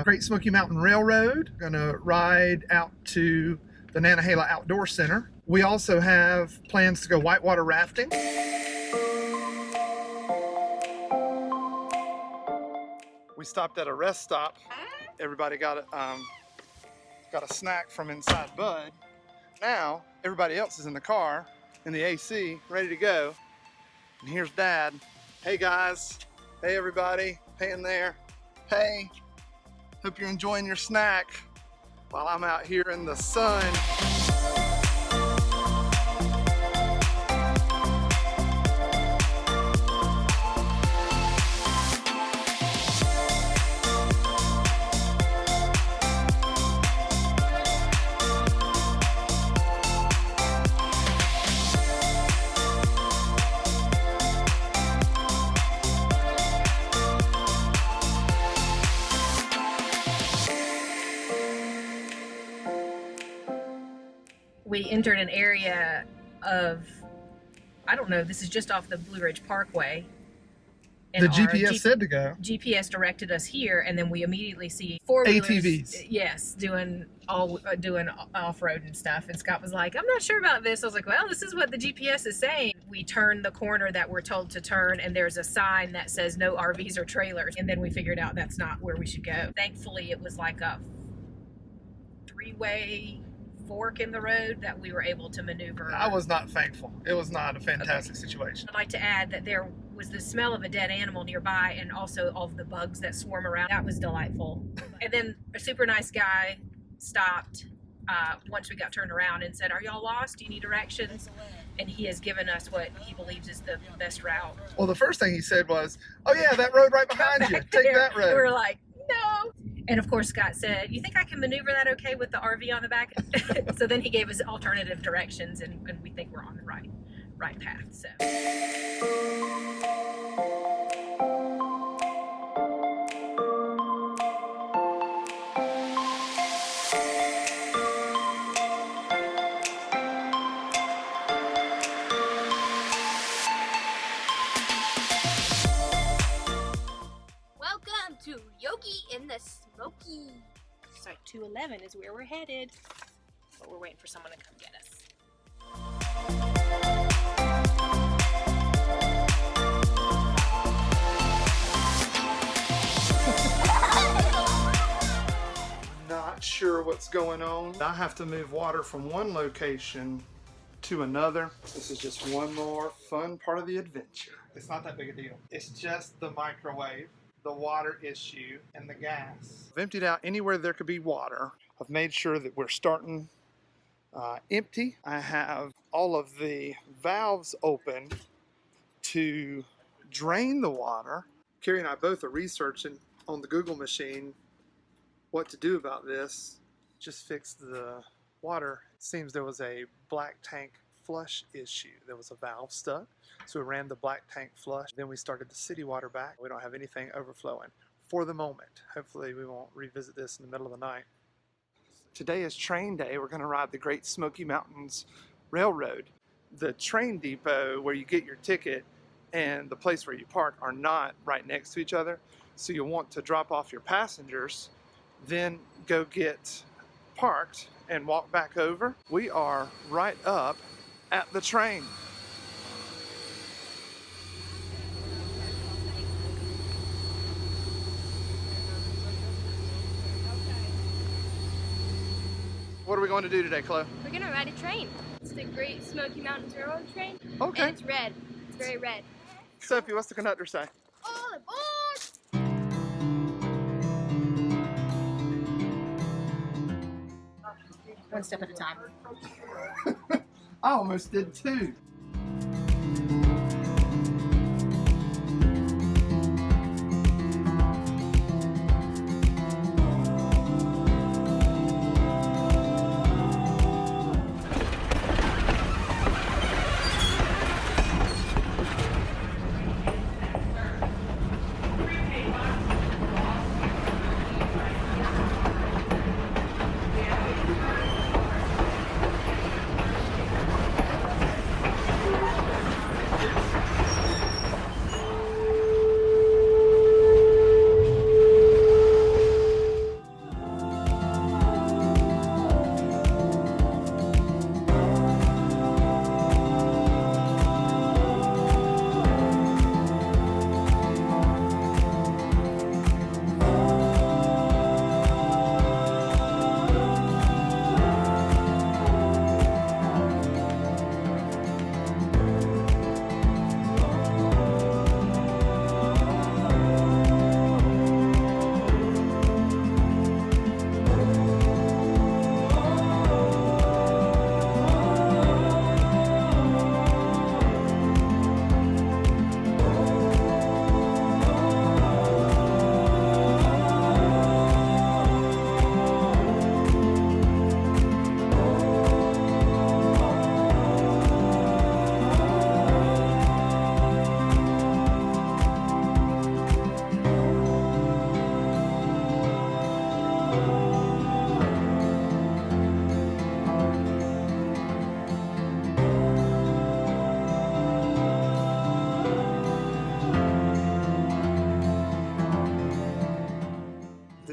Great Smoky Mountain Railroad. Gonna ride out to the Nantahala Outdoor Center. We also have plans to go whitewater rafting. We stopped at a rest stop. Everybody got a snack from inside Bud. Now everybody else is in the car in the AC, ready to go. And here's Dad. Hey guys. Hey everybody. Hey in there. Hey. Hope you're enjoying your snack while I'm out here in the sun. We entered an area of, I don't know, this is just off the Blue Ridge Parkway. And the GPS said to go. GPS directed us here, and then we immediately see four-wheelers. ATVs. Yes, doing off-road and stuff. And Scott was like, I'm not sure about this. I was like, well, this is what the GPS is saying. We turn the corner that we're told to turn, and there's a sign that says no RVs or trailers. And then we figured out that's not where we should go. Thankfully, it was like a three-way fork in the road that we were able to maneuver. I was not thankful. It was not a fantastic situation. I'd like to add that there was the smell of a dead animal nearby, and also all of the bugs that swarm around. That was delightful. And then a super nice guy stopped once we got turned around and said, are y'all lost? Do you need directions? And he has given us what he believes is the best route. Well, the first thing he said was, oh yeah, that road right behind you. Take that road. We were like, no. And of course, Scott said, you think I can maneuver that okay with the RV on the back? So then he gave us alternative directions, and we think we're on the right path. So. Welcome to Yogi in the Smokies. So 211 is where we're headed, but we're waiting for someone to come get us. Not sure what's going on. I have to move water from one location to another. This is just one more fun part of the adventure. It's not that big a deal. It's just the microwave, the water issue, and the gas. I've emptied out anywhere there could be water. I've made sure that we're starting empty. I have all of the valves open to drain the water. Carrie and I both are researching on the Google machine what to do about this. Just fix the water. It seems there was a black tank flush issue. There was a valve stuck, so we ran the black tank flush. Then we started the city water back. We don't have anything overflowing for the moment. Hopefully we won't revisit this in the middle of the night. Today is train day. We're going to ride the Great Smoky Mountains Railroad. The train depot where you get your ticket and the place where you park are not right next to each other, so you'll want to drop off your passengers, then go get parked and walk back over. We are right up at the train. What are we going to do today, Chloe? We're gonna ride a train. It's the Great Smoky Mountains Railroad train. Okay. And it's red. It's very red. Sophie, what's the conductor say? All aboard! One step at a time. I almost did too.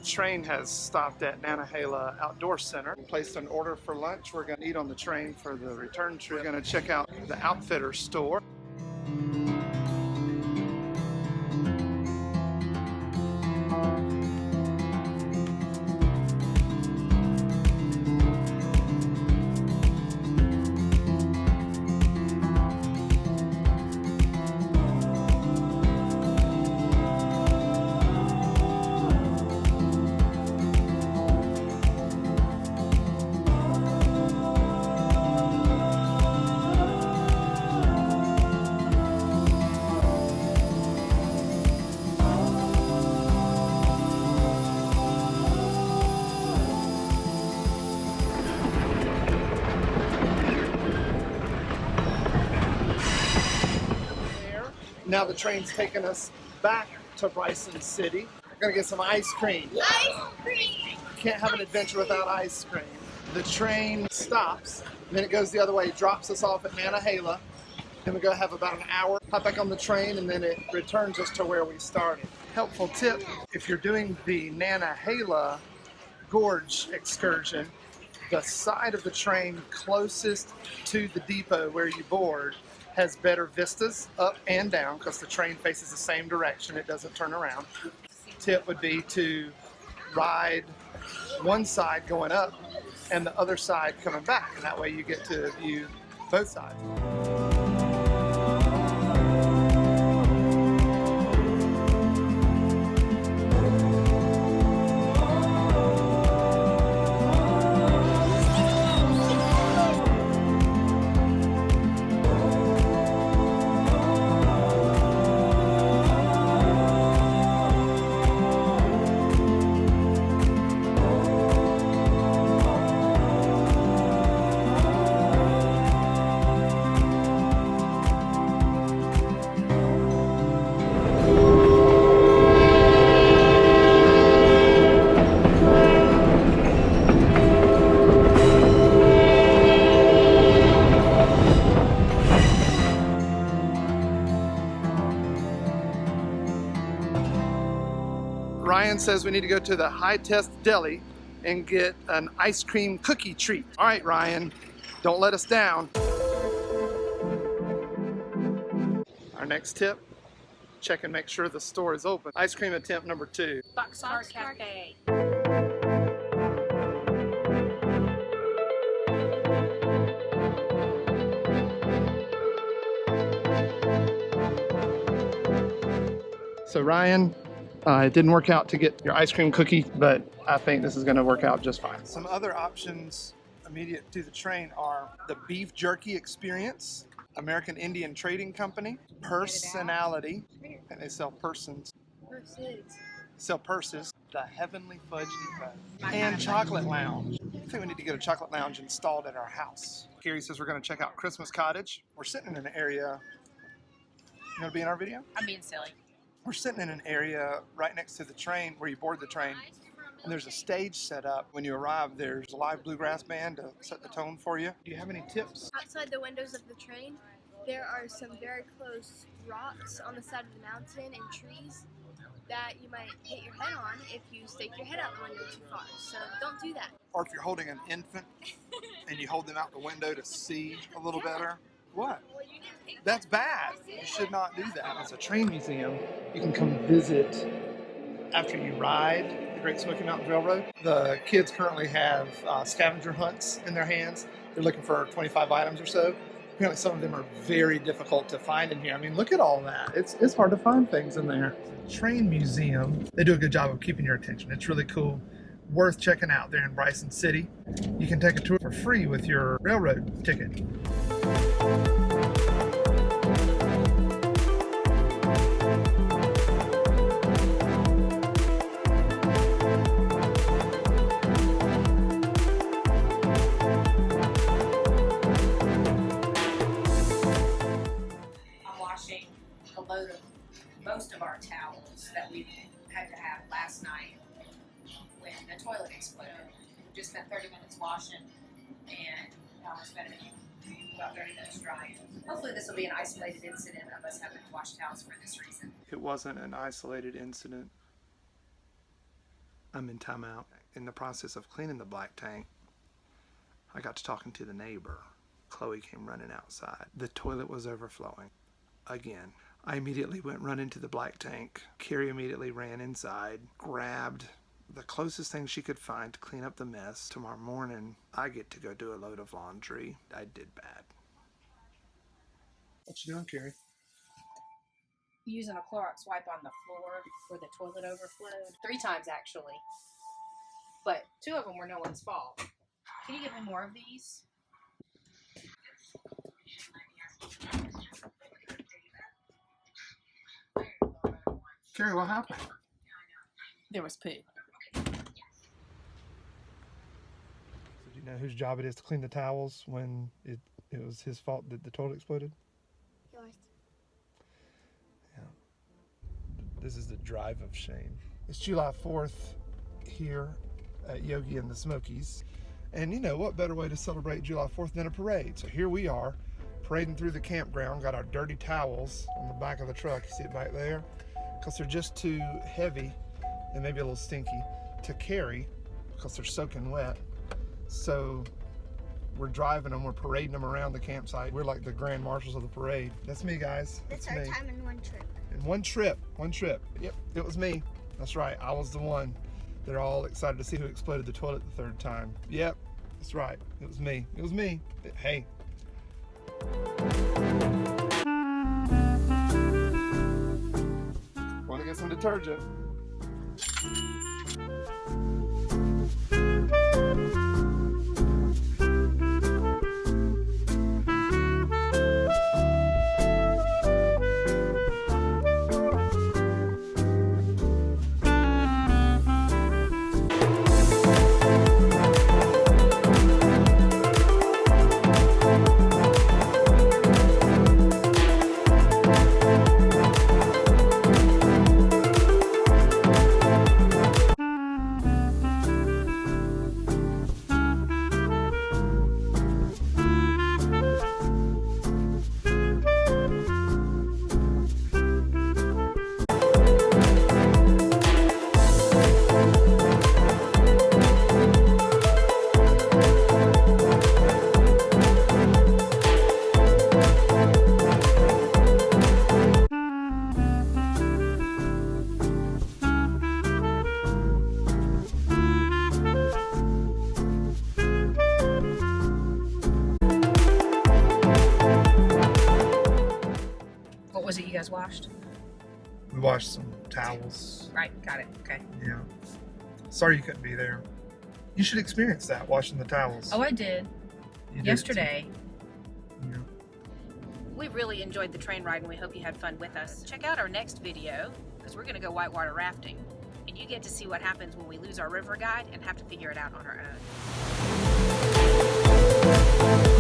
train has stopped at Nantahala Outdoor Center. Placed an order for lunch. We're going to eat on the train for the return trip. We're going to check out the outfitter store. Now the train's taking us back to Bryson City. We're gonna get some ice cream. Ice cream! Can't have an adventure without ice cream. The train stops, then it goes the other way, drops us off at Nantahala. Then we go have about an hour, hop back on the train, and then it returns us to where we started. Helpful tip, if you're doing the Nantahala Gorge excursion, the side of the train closest to the depot where you board has better vistas up and down because the train faces the same direction, it doesn't turn around. Tip would be to ride one side going up and the other side coming back, and that way you get to view both sides. Ryan says we need to go to the High Test Deli and get an ice cream cookie treat. All right, Ryan, don't let us down. Our next tip, check and make sure the store is open. Ice cream attempt number 2. Boxcar Café. So Ryan, it didn't work out to get your ice cream cookie, but I think this is going to work out just fine. Some other options immediate to the train are the beef jerky experience, American Indian Trading Company, Personality, and they sell persons. Sell purses, the Heavenly Fudge Depot, and Chocolate Lounge. I think we need to get a chocolate lounge installed at our house. Gary says we're going to check out Christmas Cottage. We're sitting in an area. You want to be in our video? I'm being silly. We're sitting in an area right next to the train where you board the train, and there's a stage set up. When you arrive, there's a live bluegrass band to set the tone for you. Do you have any tips? Outside the windows of the train, there are some very close rocks on the side of the mountain and trees that you might hit your head on if you stick your head out the window too far. So don't do that. Or if you're holding an infant and you hold them out the window to see a little better. What? That's bad. You should not do that. It's a train museum. You can come visit after you ride the Great Smoky Mountains Railroad. The kids currently have scavenger hunts in their hands. They're looking for 25 items or so. Apparently some of them are very difficult to find in here. I mean, look at all that. It's hard to find things in there. Train museum, they do a good job of keeping your attention. It's really cool. Worth checking out there in Bryson City. You can take a tour for free with your railroad ticket. Most of our towels that we had to have last night when the toilet exploded. We just spent 30 minutes washing, and now we're spending about 30 minutes drying. Hopefully this will be an isolated incident of us having to wash towels for this reason. It wasn't an isolated incident I'm in timeout. In the process of cleaning the black tank, I got to talking to the neighbor. Chloe came running outside. The toilet was overflowing. Again, I immediately went running to the black tank. Carrie immediately ran inside, grabbed the closest thing she could find to clean up the mess. Tomorrow morning, I get to go do a load of laundry. I did bad. What you doing, Carrie? Using a Clorox wipe on the floor where the toilet overflowed. 3 times, actually. But 2 of them were no one's fault. Can you give me more of these? Carrie, what happened? There was poo. So do you know whose job it is to clean the towels when it was his fault that the toilet exploded? Yours. Yeah. This is the drive of shame. It's July 4th here at Yogi In The Smokies. And you know, what better way to celebrate July 4th than a parade? So here we are, parading through the campground, got our dirty towels on the back of the truck. You see it back there? Because they're just too heavy and maybe a little stinky to carry because they're soaking wet. So we're driving them, we're parading them around the campsite. We're like the grand marshals of the parade. That's me, guys. That's That's our me. time in one trip. In one trip. Yep, it was me. That's right, I was the one. They're all excited to see who exploded the toilet the 3rd time. Yep, that's right, it was me. It was me. Hey. Want to get some detergent? What was it you guys washed? We washed some towels. Right, got it. Okay. Yeah. Sorry you couldn't be there. You should experience that, washing the towels. Oh, I did. You did Yesterday. too. Yeah. We really enjoyed the train ride and we hope you had fun with us. Check out our next video because we're going to go whitewater rafting. And you get to see what happens when we lose our river guide and have to figure it out on our own.